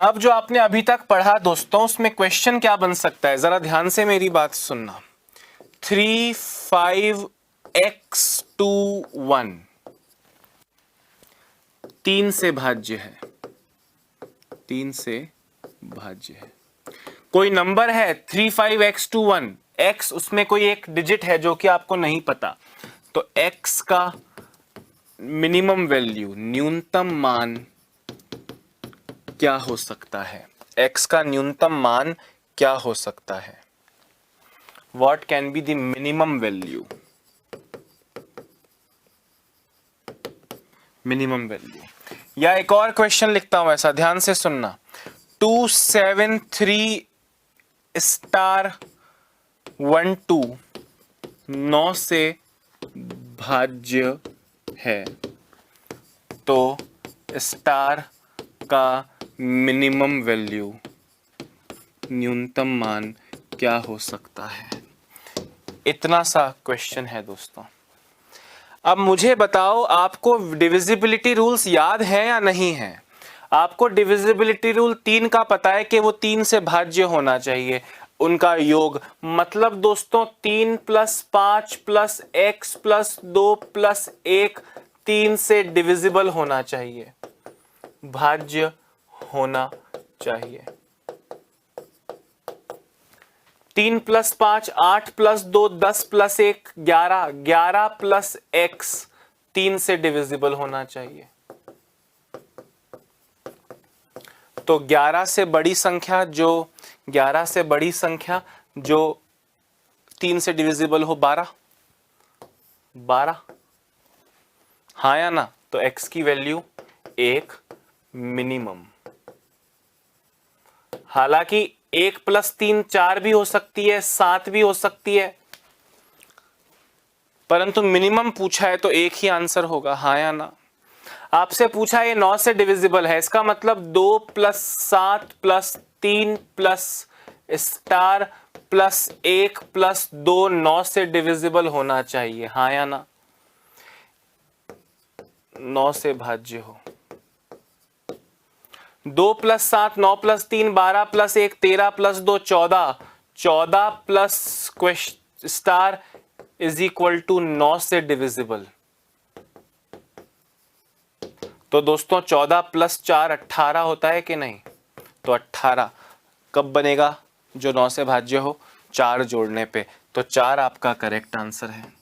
Speaker 1: अब जो आपने अभी तक पढ़ा दोस्तों उसमें क्वेश्चन क्या बन सकता है, जरा ध्यान से मेरी बात सुनना। 3 5 x 2 1 3 से भाज्य है, 3 से भाज्य है। कोई नंबर है 3 5 x 2 1, x उसमें कोई एक डिजिट है जो कि आपको नहीं पता, तो x का मिनिमम वैल्यू, न्यूनतम मान क्या हो सकता है? x का न्यूनतम मान क्या हो सकता है? What can be the minimum value? Minimum value. या एक और क्वेश्चन लिखता हूं ऐसा, ध्यान से सुनना। 273 स्टार 1 2 9 से भाज्य है, तो स्टार का मिनिमम वैल्यू, न्यूनतम मान क्या हो सकता है? इतना सा क्वेश्चन है दोस्तों। अब मुझे बताओ, आपको डिविजिबिलिटी रूल्स याद है या नहीं है? आपको डिविजिबिलिटी रूल 3 का पता है कि वो 3 से भाज्य होना चाहिए, उनका योग। मतलब दोस्तों 3 + 5 + x + 2 + 1 3 से डिविजिबल होना चाहिए, भाज्य होना चाहिए। 3 + 5 8 + 2 10 + 1 11 11 + x 3 से डिविजिबल होना चाहिए। तो 11 से बड़ी संख्या जो 3 से डिविजिबल हो 12 12 हाँ या ना? तो x की वैल्यू 1 मिनिमम। हालांकि 1 + 3 4 भी हो सकती है, 7 भी हो सकती है, परंतु मिनिमम पूछा है तो एक ही आंसर होगा। हाँ या ना? आपसे पूछा ये 9 से डिविजिबल है, इसका मतलब 2 + 7 + 3 + स्टार + 1 + 2 9 से डिविजिबल होना चाहिए। हाँ या ना? 9 से भाज्य हो। 2 + 7 9 + 3 12 + 1 13 + 2 14 14 + स्टार = 9 से डिविजिबल। तो दोस्तों 14 + 4 18 होता है कि नहीं? तो 18 कब बनेगा जो 9 से भाज्य हो? 4 जोड़ने पे। तो 4 आपका करेक्ट आंसर है।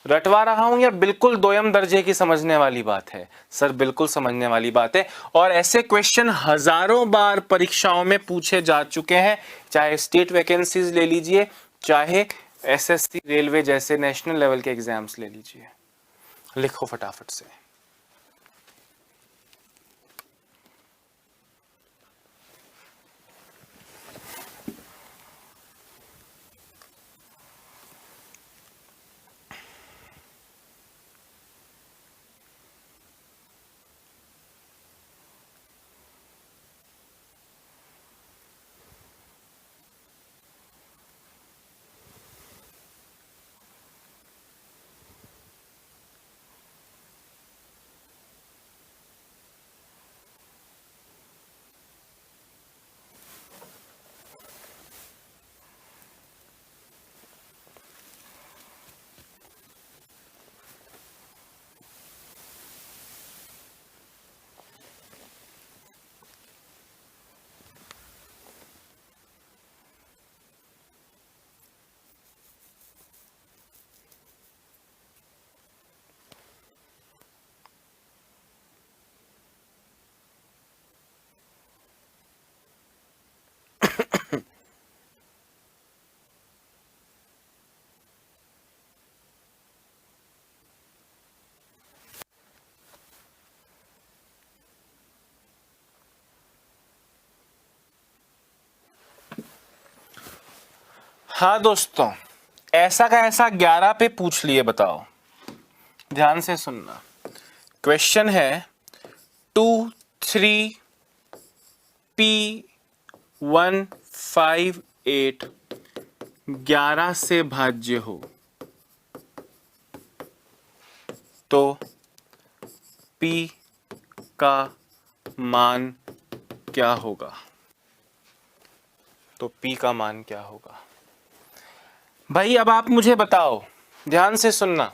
Speaker 1: रटवा रहा हूं या बिल्कुल दोयम दर्जे की समझने वाली बात है? सर बिल्कुल समझने वाली बात है, और ऐसे क्वेश्चन हजारों बार परीक्षाओं में पूछे जा चुके हैं, चाहे स्टेट वैकेंसीज ले लीजिए, चाहे एसएससी रेलवे जैसे नेशनल लेवल के एग्जाम्स ले लीजिए। लिखो फटाफट से। हाँ दोस्तों, ऐसा का ऐसा 11 पे पूछ लिए, बताओ, ध्यान से सुनना। क्वेश्चन है 23P158 11 से भाज्य हो तो P का मान क्या होगा? तो P का मान क्या होगा भाई? अब आप मुझे बताओ, ध्यान से सुनना।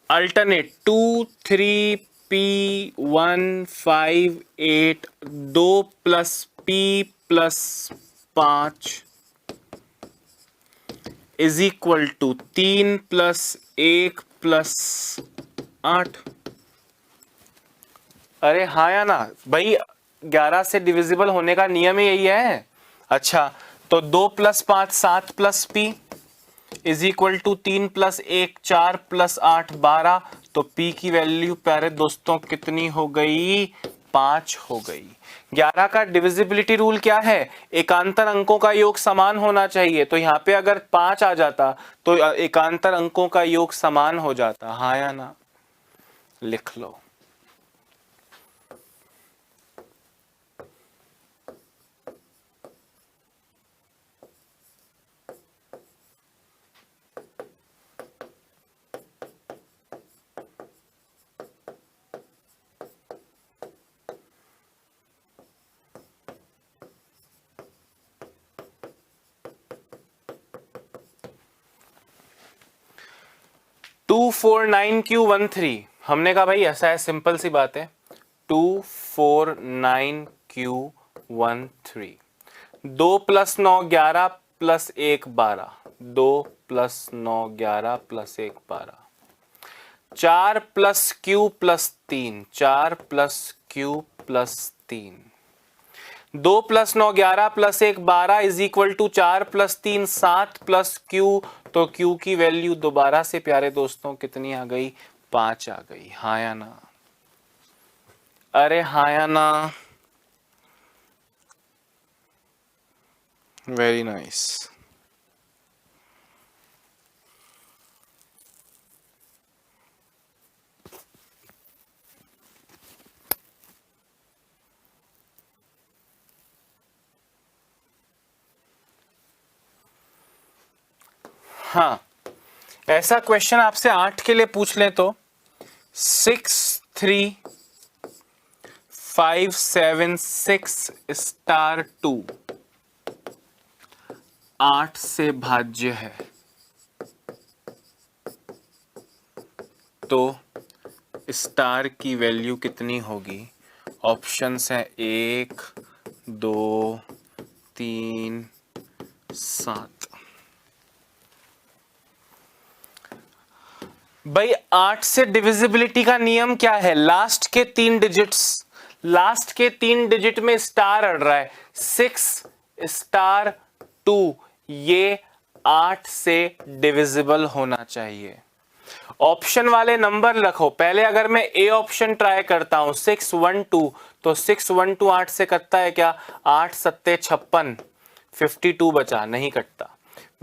Speaker 1: Alternate 23P158 2 + P + 5 = 3 + 1 + 8। अरे हाँ या ना भाई? 11 से डिविजिबल होने का नियम ही यही है। अच्छा, तो 2 + 5 7 + P = 3 + 1 4 + 8 12। तो P की वैल्यू प्यारे दोस्तों कितनी हो गई? 5 हो गई। 11 का डिविजिबिलिटी रूल क्या है? एकांतर अंकों का योग समान होना चाहिए। तो यहाँ पे अगर 5 आ जाता तो एकांतर अंकों का योग समान हो जाता। हाँ या ना? लिख लो। टू 249Q13 हमने कहा भाई ऐसा है, सिंपल सी बात है। 249Q13 2 + 9 11 + 1 12 2 + 9 11 + 1 12 4 + Q + 3 4 + Q + 3 2 + 9 11 + 1 12 = 4 + 3 7 + Q तो Q की वैल्यू दोबारा से प्यारे दोस्तों कितनी आ गई? 5 आ गई। हाँ या ना? अरे हाँ या ना? Very nice. हाँ, ऐसा क्वेश्चन आपसे 8 के लिए पूछ लें तो 6 3 5 7 6 स्टार 2 8 से भाज्य है, तो स्टार की वैल्यू कितनी होगी? ऑप्शंस हैं 1 2 3 7। भाई 8 से डिविजिबिलिटी का नियम क्या है? लास्ट के 3 डिजिट्स, लास्ट के 3 डिजिट में स्टार अड़ रहा है। 6 स्टार 2 ये 8 से डिविजिबल होना चाहिए। ऑप्शन वाले नंबर रखो। पहले अगर मैं ए ऑप्शन ट्राई करता हूं 6 1 2, तो 6 1 2 8 से कटता है क्या? 8 सत्ते 56, 52 बचा, नहीं कटता।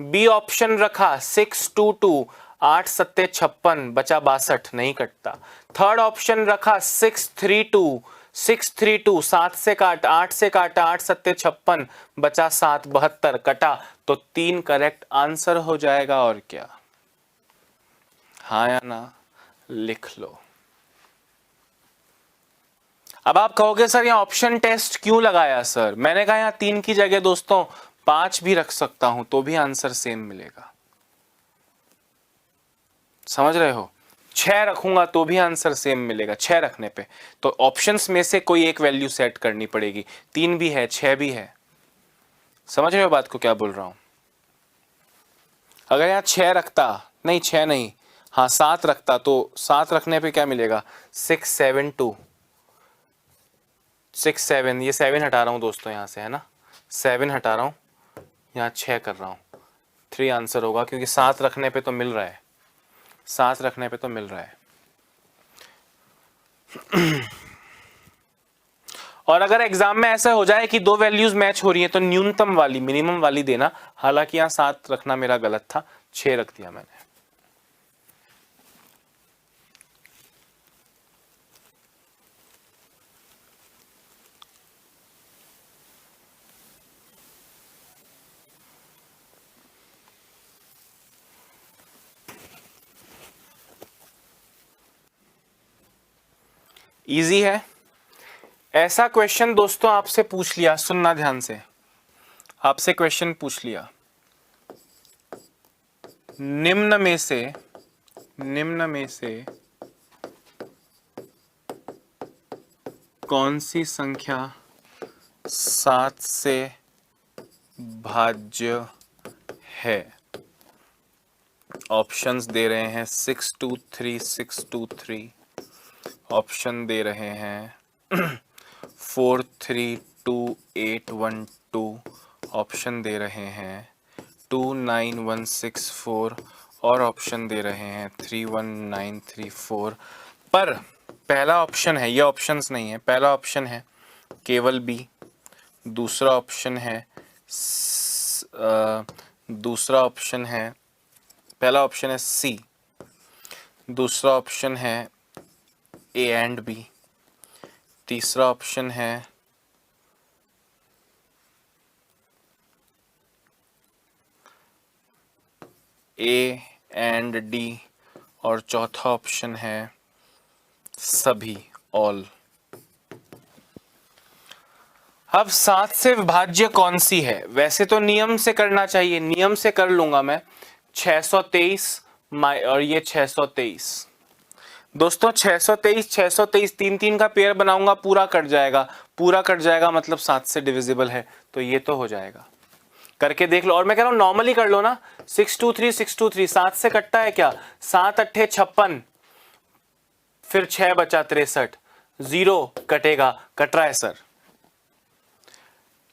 Speaker 1: बी ऑप्शन रखा 6 2 2, 8 सत्ते 56 बचा 62, नहीं कटता। थर्ड ऑप्शन रखा 6 3 2, 6 3 2, 7 से काट, 8 से काटा, 8 सत्ते 56 बचा 7, 72 कटा, तो 3 करेक्ट आंसर हो जाएगा। और क्या? हाँ या ना? लिख लो। अब आप कहोगे सर यहाँ ऑप्शन टेस्ट क्यों लगाया सर? मैंने कहा यहाँ 3 की जगह दोस्तों 5 भी रख सकता हूं तो भी आंसर सेम मिलेगा। समझ रहे हो? 6 रखूंगा तो भी आंसर सेम मिलेगा 6 रखने पे। तो ऑप्शंस में से कोई एक वैल्यू सेट करनी पड़ेगी। 3 भी है, 6 भी है। समझ रहे हो बात को क्या बोल रहा हूं? अगर यहाँ 6 रखता, नहीं 6 नहीं, हाँ 7 रखता, तो 7 रखने पे क्या मिलेगा? 6 7 2, 6 7, ये 7 हटा रहा हूं दोस्तों यहाँ से, है ना? 7 हटा रहा हूं, यहाँ 6 कर रहा हूं, 3 आंसर होगा, क्योंकि 7 रखने पे तो मिल रहा है, 7 रखने पे तो मिल रहा है। और अगर एग्जाम में ऐसा हो जाए कि 2 वैल्यूज मैच हो रही है तो न्यूनतम वाली, मिनिमम वाली देना। हालांकि यहाँ 7 रखना मेरा गलत था, 6 रख दिया मैंने। इजी है। ऐसा क्वेश्चन दोस्तों आपसे पूछ लिया, सुनना ध्यान से, आपसे क्वेश्चन पूछ लिया, निम्न में से कौन सी संख्या 7 से भाज्य है? ऑप्शंस दे रहे हैं 6 2 3 6 2 3, ऑप्शन दे रहे हैं 4 3 2 8 1 2, ऑप्शन दे रहे हैं 2 9 1 6 4, और ऑप्शन दे रहे हैं 3 1 9 3 4। पर पहला ऑप्शन है, ये ऑप्शंस नहीं है, पहला ऑप्शन है केवल बी, दूसरा ऑप्शन है पहला ऑप्शन है सी, दूसरा ऑप्शन है ए एंड बी, तीसरा ऑप्शन है ए एंड डी, और चौथा ऑप्शन है सभी, ऑल। अब 7 से विभाज्य कौन सी है? वैसे तो नियम से करना चाहिए, नियम से कर लूंगा मैं। 623 और ये 623 दोस्तों, 623 623 3 का पेयर बनाऊंगा, पूरा कट जाएगा, मतलब 7 से डिविजिबल है, तो ये तो हो जाएगा। करके देख लो। और मैं कह रहा हूं नॉर्मली कर लो ना, 6 2 3 6 2 3, 7 से कटता है क्या? 7 8 56, फिर 6 बचा 63, 0 कटेगा, कट रहा है सर।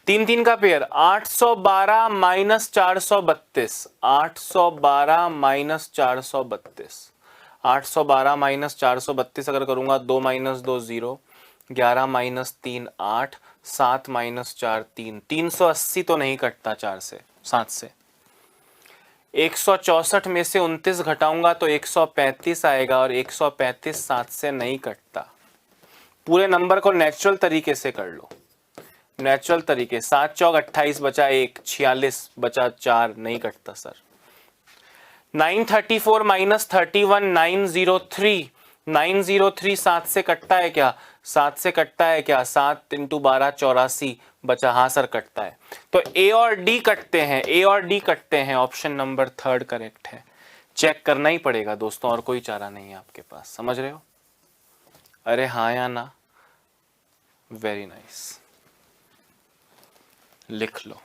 Speaker 1: तीन तीन का पेयर 812 माइनस 432, 812 माइनस 432, 812 माइनस 432 अगर करूंगा 2 माइनस 2 0, 11 माइनस 3 8, 7 माइनस 4 3, 380 तो नहीं कटता 4 से 7 से। 164 में से 29 घटाऊंगा तो 135 आएगा और 135 7 से नहीं कटता। पूरे नंबर को नेचुरल तरीके से कर लो, नेचुरल तरीके। 7 चौक 28 बचा 1, 46 बचा 4, नहीं कटता सर। 934 माइनस 31 903, 903 7 से कटता है क्या? 7 से कटता है क्या? 7 इंटू 12 84 बचा। हाँ सर कटता है। तो ए और डी कटते हैं, ए और डी कटते हैं। ऑप्शन नंबर 3 करेक्ट है। चेक करना ही पड़ेगा दोस्तों, और कोई चारा नहीं है आपके पास। समझ रहे हो? अरे हाँ या ना? वेरी नाइस, लिख लो।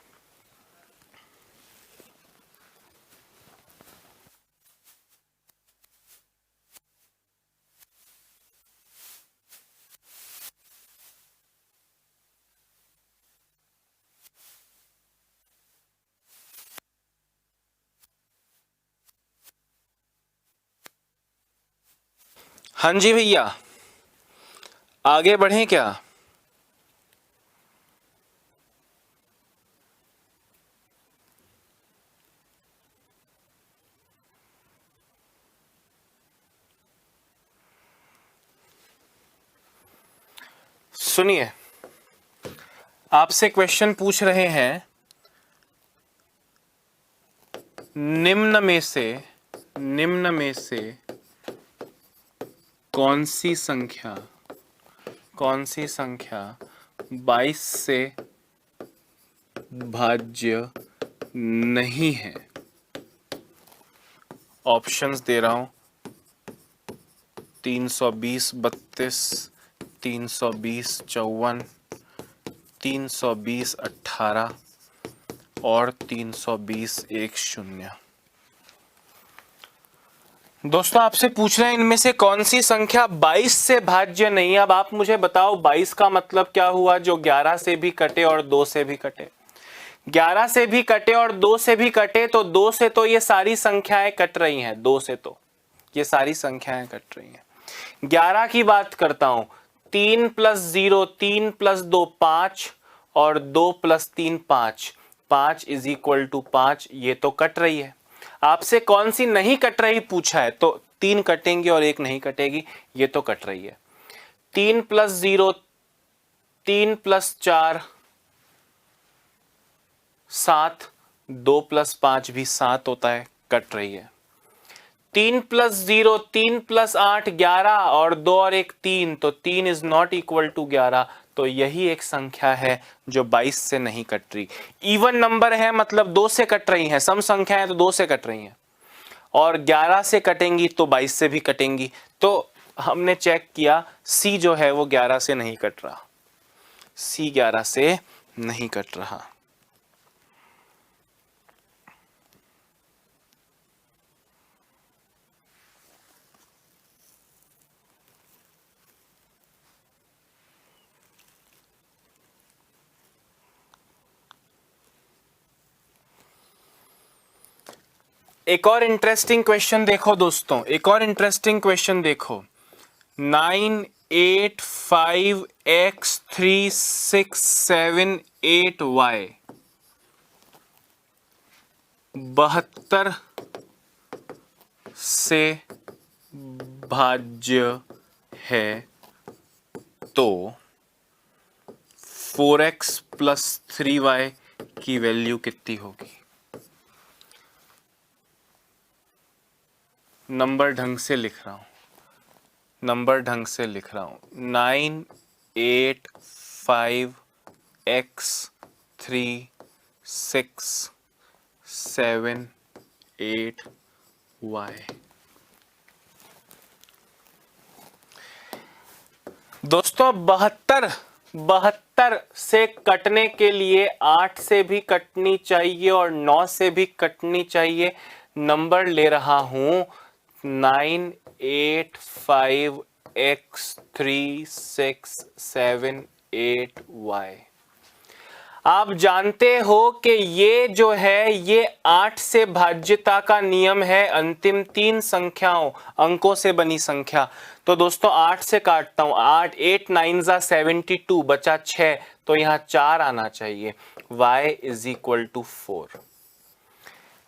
Speaker 1: हाँ जी भैया, आगे बढ़ें क्या? सुनिए, आपसे क्वेश्चन पूछ रहे हैं, निम्न में से कौन सी संख्या 22 से भाज्य नहीं है? ऑप्शंस दे रहा हूं, 320 32, 320 54, 320 18 और 320 10। दोस्तों आपसे पूछ रहे हैं इनमें से कौन सी संख्या 22 से भाज्य नहीं है। अब आप मुझे बताओ 22 का मतलब क्या हुआ? जो 11 से भी कटे और 2 से भी कटे। 11 से भी कटे और 2 से भी कटे, तो 2 से तो ये सारी संख्याएं कट रही हैं, 2 से तो ये सारी संख्याएं कट रही हैं। 11 की बात करता हूं, 3 प्लस 0 3 प्लस 2 5 और 2 प्लस 3 5, 5 इज इक्वल टू 5, ये तो कट रही है। आपसे कौन सी नहीं कट रही पूछा है, तो 3 कटेंगी और 1 नहीं कटेगी, ये तो कट रही है। 3 प्लस 0 3 प्लस 4 7, 2 प्लस 5 भी 7 होता है, कट रही है। 3 प्लस 0 3 प्लस 8 11 और 2 और 1 3, तो 3 इज नॉट इक्वल टू 11, तो यही एक संख्या है जो 22 से नहीं कट रही। इवन नंबर है मतलब 2 से कट रही हैं, सम संख्या है तो 2 से कट रही हैं, और 11 से कटेंगी तो 22 से भी कटेंगी। तो हमने चेक किया, सी जो है वो 11 से नहीं कट रहा, सी 11 से नहीं कट रहा। एक और इंटरेस्टिंग क्वेश्चन देखो दोस्तों, एक और इंटरेस्टिंग क्वेश्चन देखो। 985x3678y 72 से भाज्य है, तो 4x प्लस 3y की वैल्यू कितनी होगी? नंबर ढंग से लिख रहा हूं, 985x3678y। दोस्तों 72 से कटने के लिए 8 से भी कटनी चाहिए और 9 से भी कटनी चाहिए। नंबर ले रहा हूं 985x3678y। आप जानते हो कि ये जो है ये 8 से भाज्यता का नियम है अंतिम 3 संख्याओं अंकों से बनी संख्या। तो दोस्तों 8 से काटता हूं, 8 9 जा 72 बचा 6, तो यहां 4 आना चाहिए। y is equal to 4,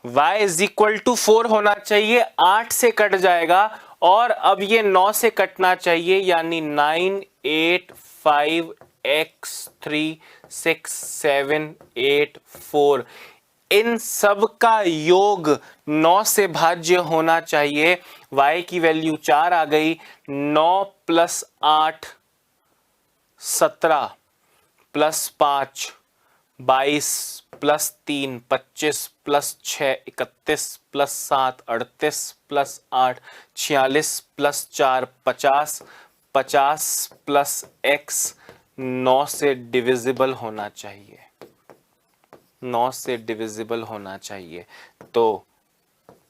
Speaker 1: y is equal to 4 होना चाहिए। 8 से कट जाएगा और अब ये 9 से कटना चाहिए, यानी 9 8 5 x 3 6 7 8 4, इन सब का योग 9 से भाज्य होना चाहिए। y की वैल्यू 4 आ गई। 9 plus 8 17 plus 5 22 plus 3 25 plus 6 31 plus 7 38 plus 8 46 plus 4 50 50 plus x 9 से डिविजिबल होना चाहिए, 9 से डिविजिबल होना चाहिए। तो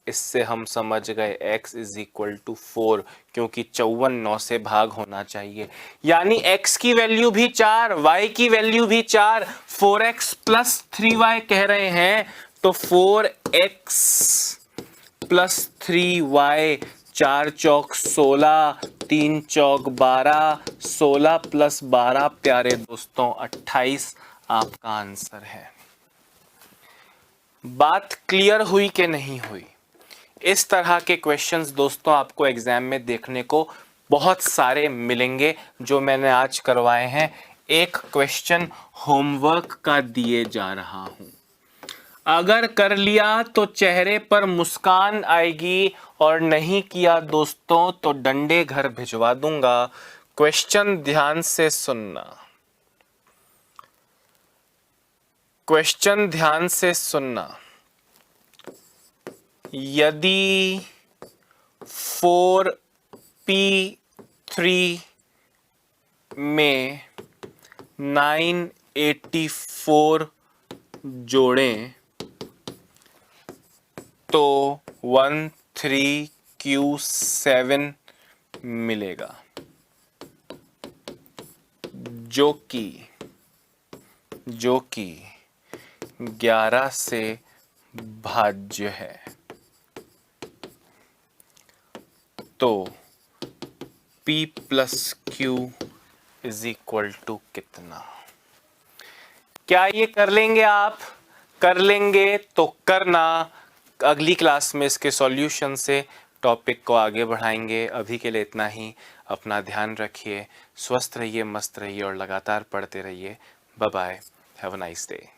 Speaker 1: इससे हम समझ गए x इज इक्वल टू 4, क्योंकि 54 9 से भाग होना चाहिए, यानी x की वैल्यू भी 4, y की वैल्यू भी 4, 4x प्लस 3y कह रहे हैं, तो 4x प्लस 3y, 4 चौक 16, 3 चौक 12, 16 प्लस 12 प्यारे दोस्तों 28 आपका आंसर है। बात क्लियर हुई कि नहीं हुई? इस तरह के क्वेश्चंस दोस्तों आपको एग्जाम में देखने को बहुत सारे मिलेंगे जो मैंने आज करवाए हैं। एक क्वेश्चन होमवर्क का दिए जा रहा हूं, अगर कर लिया तो चेहरे पर मुस्कान आएगी और नहीं किया दोस्तों तो डंडे घर भिजवा दूंगा। क्वेश्चन ध्यान से सुनना, क्वेश्चन ध्यान से सुनना। यदि 4p3 में 984 जोड़ें तो 13q7 मिलेगा, जो कि 11 से भाज्य है। तो p plus q is equal to कितना? क्या ये कर लेंगे आप? कर लेंगे तो करना। अगली क्लास में इसके सॉल्यूशन से टॉपिक को आगे बढ़ाएंगे। अभी के लिए इतना ही। अपना ध्यान रखिए, स्वस्थ रहिए, मस्त रहिए और लगातार पढ़ते रहिए। Bye bye, have a nice day.